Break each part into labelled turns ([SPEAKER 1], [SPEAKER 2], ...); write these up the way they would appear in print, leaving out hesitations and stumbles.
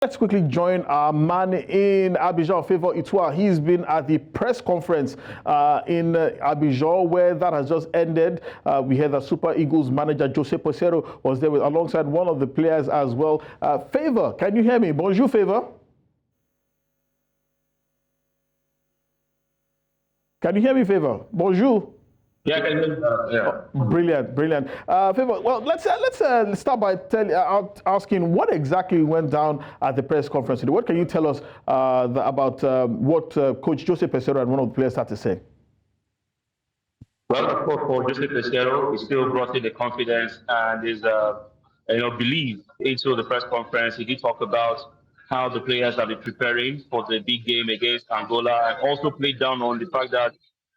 [SPEAKER 1] Let's quickly join our man in Abidjan, Favor Itwa. He's been at the press conference in Abidjan, where that has just ended. We heard that Super Eagles manager Jose Peseiro was there alongside one of the players as well. Favor, can you hear me? Bonjour, Favor. Can you hear me, Favor? Bonjour.
[SPEAKER 2] Yeah, I can hear you.
[SPEAKER 1] Oh, brilliant. Favor, well, let's start by asking what exactly went down at the press conference today. What can you tell us about what Coach Jose Peseiro and one of the players had to say?
[SPEAKER 2] Well, of course, for Jose Peseiro, he still brought in the confidence and his belief into the press conference. He did talk about how the players have been preparing for the big game against Angola, and also played down on the fact that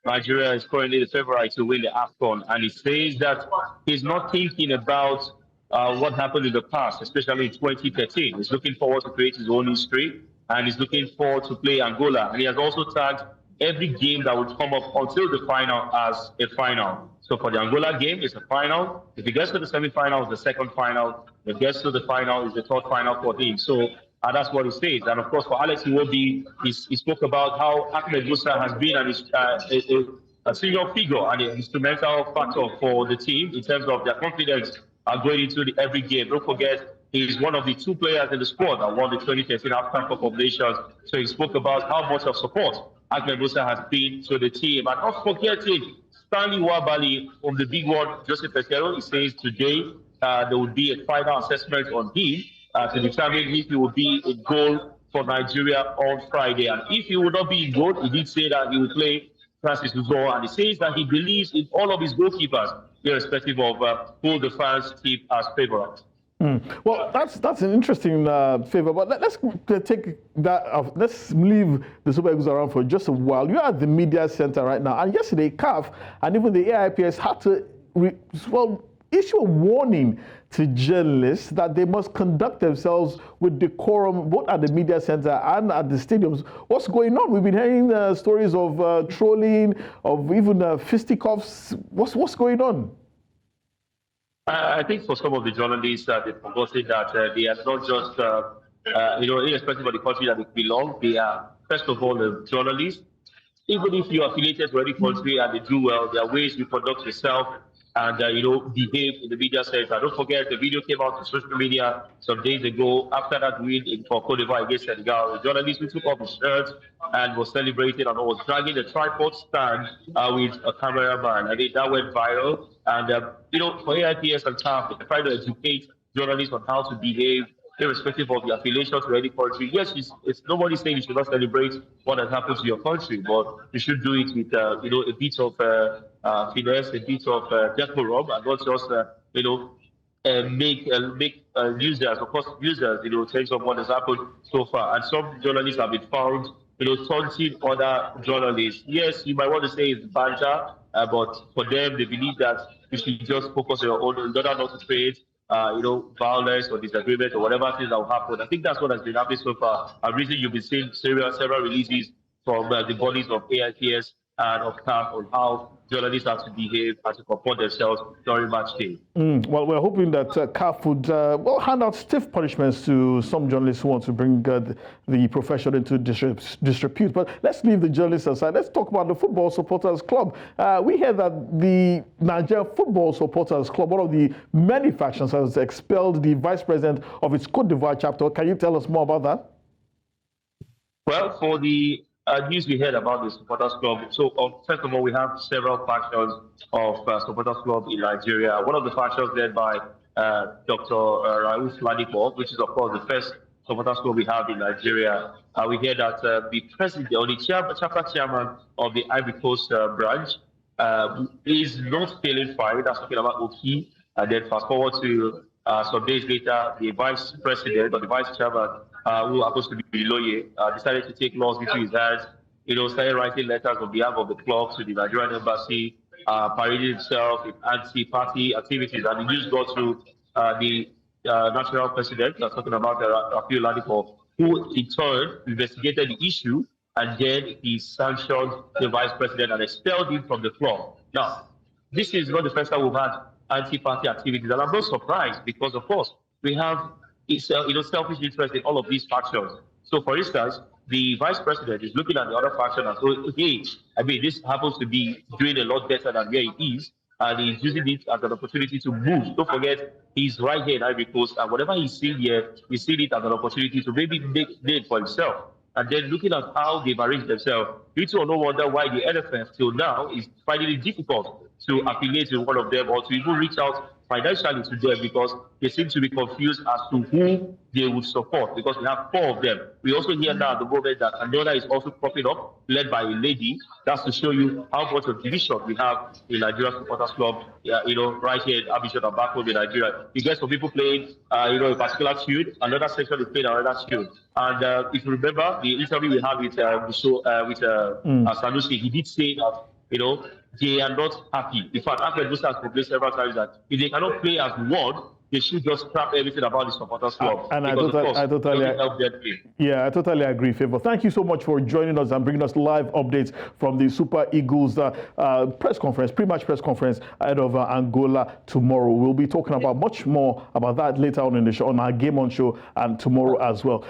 [SPEAKER 2] Nigeria is currently the favorite to win the AFCON. And he says that he's not thinking about what happened in the past, especially in 2013. He's looking forward to create his own history, and he's looking forward to play Angola. And he has also tagged every game that would come up until the final as a final. So for the Angola game, it's a final. If he gets to the semi-final, it's the second final. If he gets to the final, it's the third final for him. So that's what he says. And of course, for Alex Iwobi, he spoke about how Ahmed Musa has been a senior figure and an instrumental factor for the team in terms of their confidence going into every game. Don't forget, he's one of the two players in the squad that won the 2013 AFCON Cup of Nations. So he spoke about how much of support Ahmed Musa has been to the team. And not forgetting Stanley Wabali from the big one, Jose Peseiro. He says today there will be a final assessment on him to determine if he will be in goal for Nigeria on Friday. And if he will not be in goal, he did say that he will play Francis Uzoho, and he says that he believes in all of his goalkeepers, irrespective of who the fans keep as favorites.
[SPEAKER 1] Well, that's an interesting favor, but let's take that. Let's leave the Super Eagles around for just a while. You're at the media center right now, and yesterday, CAF and even the AIPS had to issue a warning to journalists that they must conduct themselves with decorum, both at the media center and at the stadiums. What's going on? We've been hearing stories of trolling, of even fisticuffs. What's going on?
[SPEAKER 2] I think for some of the journalists, they've forgotten that they are not just, irrespective of the country that they belong, they are, first of all, the journalists. Even if you're affiliated to any country and they do well, there are ways you conduct yourself and, behave in the media center. Don't forget, the video came out on social media some days ago after that win for Cote d'Ivoire against Senegal. The journalist who took off his shirt and was celebrating and was dragging the tripod stand with a cameraman. I think that went viral. And, for AIPS and CAF, they try to educate journalists on how to behave, irrespective of the affiliation to any country. Yes, it's nobody saying you should not celebrate what has happened to your country, but you should do it with, a bit of finesse, a bit of decorum, and not just, make users, of course, in terms of what has happened so far. And some journalists have been found, taunting other journalists. Yes, you might want to say it's banter, but for them, they believe that you should just focus on your own in order not to create violence or disagreement or whatever things that will happen. I think that's what has been happening so far. And recently you've been seeing several releases from the bodies of AIPS and of CAF on how journalists have to behave and to comport themselves during match day.
[SPEAKER 1] Well, we're hoping that CAF would hand out stiff punishments to some journalists who want to bring the profession into disrepute. But let's leave the journalists aside. Let's talk about the Football Supporters Club. We heard that the Nigeria Football Supporters Club, one of the many factions, has expelled the vice president of its Cote d'Ivoire chapter. Can you tell us more about that?
[SPEAKER 2] Well, for the news we heard about the Supporters Club. So, first of all, we have several factions of Supporters Club in Nigeria. One of the factions led by Dr. Raouf Ladipo, which is, of course, the first Supporters Club we have in Nigeria. We hear that the president, or the chapter chairman of the Ivory Coast branch, is not feeling fine. That's talking about Oki. And then fast forward to some days later, the vice president or the vice chairman, who happens to be Loye, decided to take laws into his hands, started writing letters on behalf of the club to the Nigerian embassy, parading himself in anti-party activities. And the news got to the national president, talking about Rafi Oladipo, who in turn investigated the issue, and then he sanctioned the vice president and expelled him from the club. Now, this is not the first time we've had anti-party activities, and I'm not surprised because, of course, we have selfish interest in all of these factions. So, for instance, the vice president is looking at the other faction and saying, hey, I mean, this happens to be doing a lot better than where it is, and he's using it as an opportunity to move. Don't forget, he's right here in Ivory Coast, and whatever he's seeing here, he's seeing it as an opportunity to maybe make name for himself. And then looking at how they've arranged themselves, you two no wonder why the NFF till now is finding it difficult to affiliate with one of them or to even reach out financially to them, because they seem to be confused as to who they would support, because we have 4 of them. We also hear now at the moment that Angola is also popping up, led by a lady. That's to show you how much of division we have in Nigeria Supporters Club, right here in Abidjan and back home in Nigeria. You get some people playing, a particular tune, another section is playing another tune. And if you remember the interview we had with Sanusi, he did say that, they are not happy. In fact, Ahmed Musa has proclaimed several times that if they cannot play as one, they should just scrap everything about the supporters club.
[SPEAKER 1] And I totally agree, Favor. Thank you so much for joining us and bringing us live updates from the Super Eagles press conference, pre-match press conference ahead of Angola tomorrow. We'll be talking about much more about that later on in the show, on our Game On show, and tomorrow as well.